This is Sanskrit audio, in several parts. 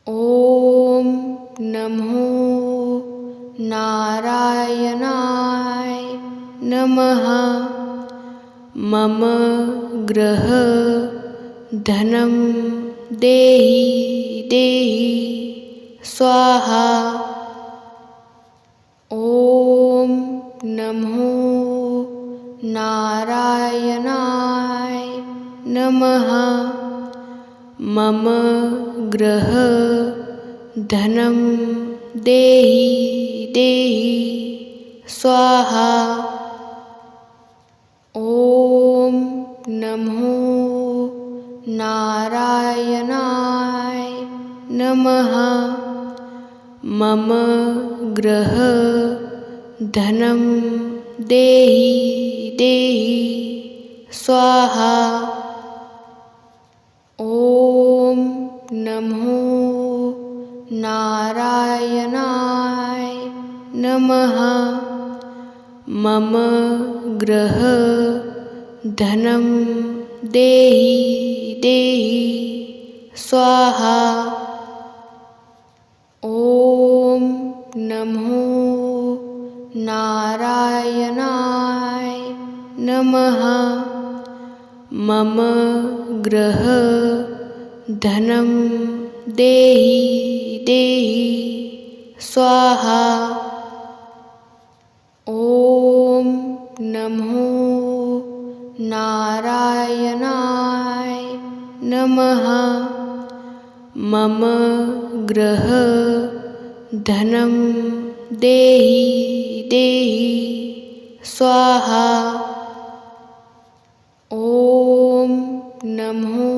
ॐ नमो नारायणाय नमः। मम गृह धनं देहि देहि स्वाहा। ॐ नमो नारायणाय नमः। मम गृह धनं देहि देहि स्वाहा। ॐ नमो नारायणाय नमः। मम गृह धनं देहि देहि स्वाहा। ॐ नमो नारायणाय नमः। मम गृह धनं देहि देहि स्वाहा। ॐ नमो नारायणाय नमः। मम गृह धनं देहि देहि स्वाहा। ॐ नमो नारायणाय नमः। मम गृह धनं देहि देहि स्वाहा। ॐ नमो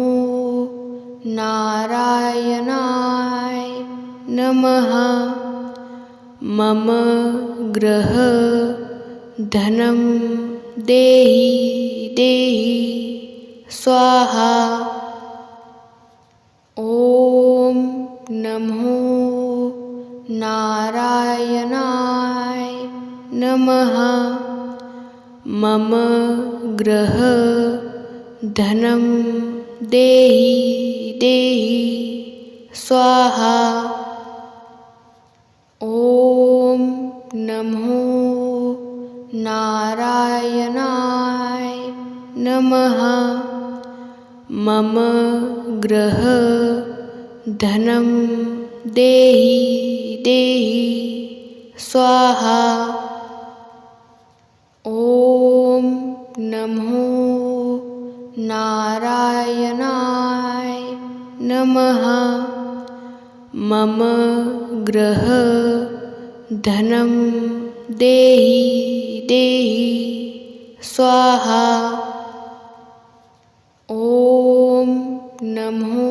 नारायणाय नमः। मम गृह धनं देहि देहि स्वाहा। ॐ नमो नारायणाय नमः। मम गृह धनं देहि देहि स्वाहा। ॐ नमो नारायणाय नमः। मम गृह धनं देहि देहि स्वाहा। ॐ नमो नारायणाय नमः। मम गृह धनं देहि देहि स्वाहा। ॐ नमो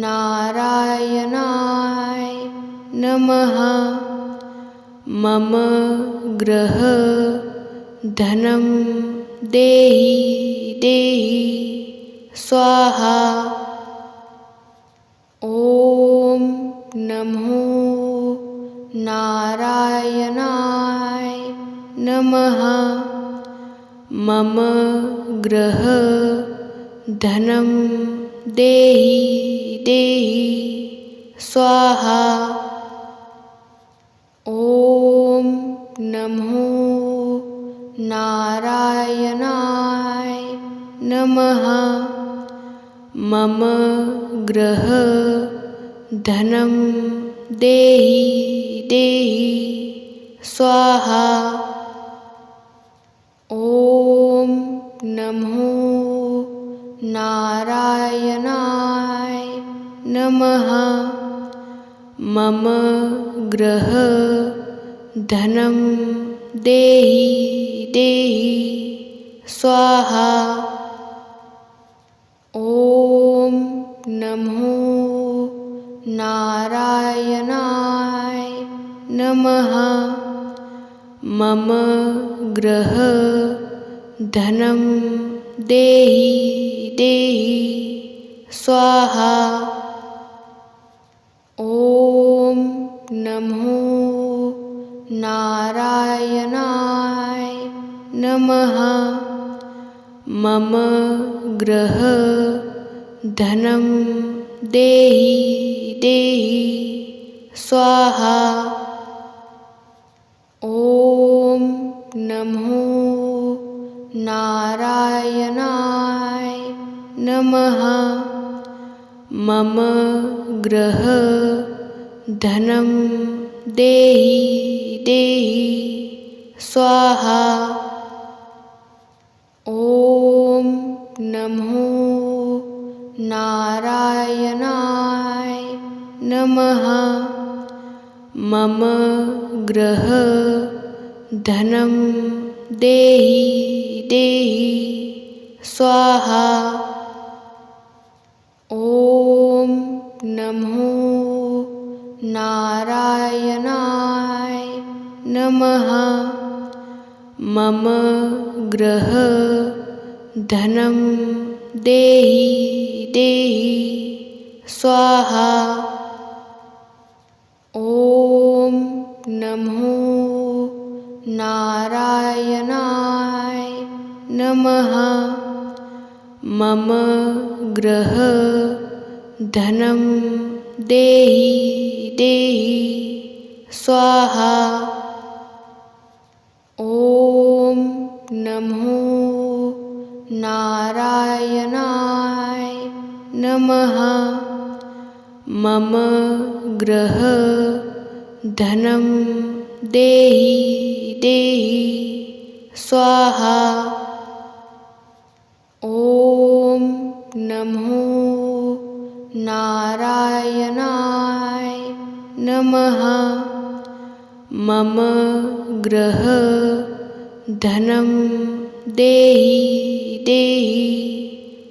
नारायणाय नमः। मम गृह धनं देहि देहि स्वाहा। ॐ नमो नारायणाय नमः। मम गृह धनं देहि देहि स्वाहा। ॐ नमो नारायणाय नमः। मम गृह धनं देहि देहि स्वाहा। ॐ नमो नारायणाय नमः। मम गृह धनं देहि देहि स्वाहा। ॐ नमो नारायणाय नमः। मम गृह धनं देहि देहि स्वाहा। ॐ नमो नारायणाय नमः। मम गृह धनं देहि देहि स्वाहा। ॐ नमो नारायणाय नमः। मम गृह धनं देहि देहि स्वाहा। ॐ नमो नारायणाय नमः। मम गृह धनं देहि देहि स्वाहा। ॐ नमो नारायणाय नमः। मम गृह धनं देहि देहि स्वाहा। ॐ नमो नारायणाय नमः। मम गृह धनं देहि देहि स्वाहा। ॐ नमो नारायणाय नमः। मम गृह धनं देहि देहि स्वाहा। ॐ नमो नारायणाय नमः। मम गृह धनं देहि देहि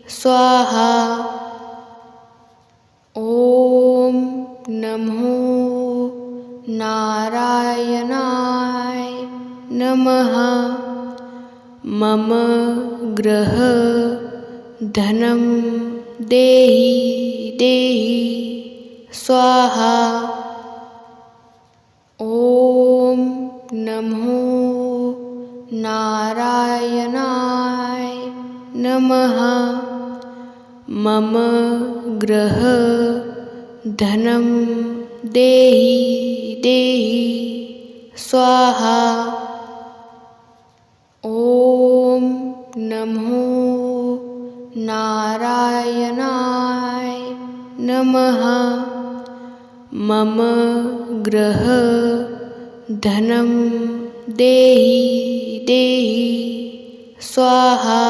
स्वाहा। ॐ नमो नारायणाय नमः। मम गृह धनं देहि देहि स्वाहा। ॐ नमो नारायणाय नमः। मम गृह धनं देहि देहि स्वाहा। ॐ नमो नारायणाय नमः। मम गृह धनं देहि देहि स्वाहा।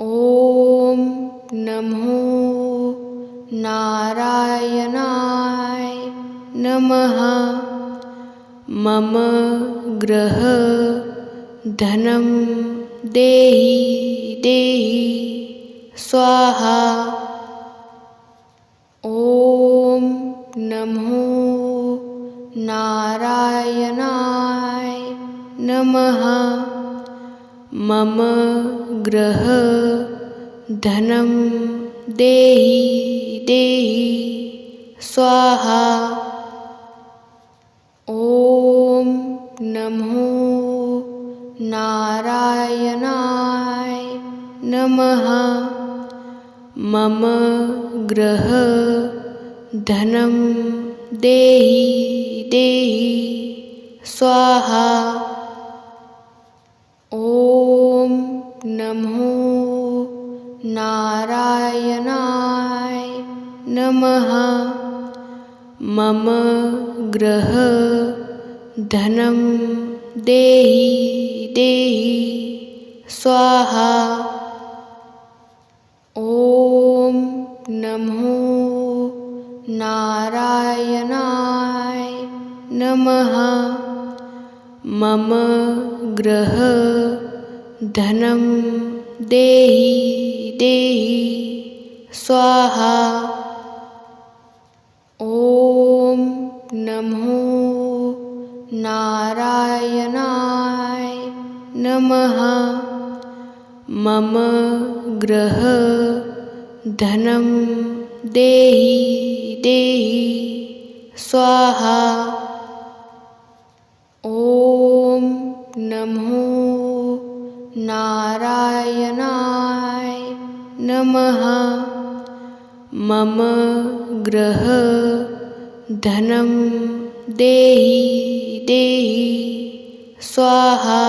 ॐ नमो नारायणाय नमः। मम गृह धनं देहि देहि स्वाहा। ॐ नमो नारायणाय नमः। मम गृह धनं देहि देहि स्वाहा। ॐ नमो नारायणाय नमः। मम गृह धनं देहि देहि स्वाहा। ॐ नमो नारायणाय नमः। मम गृह धनं देहि देहि स्वाहा। ॐ नमो नारायणाय नमः। मम गृह धनं देहि देहि स्वाहा। ॐ नमो नारायणाय नमः। मम गृह धनं देहि देहि स्वाहा। ॐ नमो नारायणाय नमः। मम ग्रह धनं देहि देहि स्वाहा।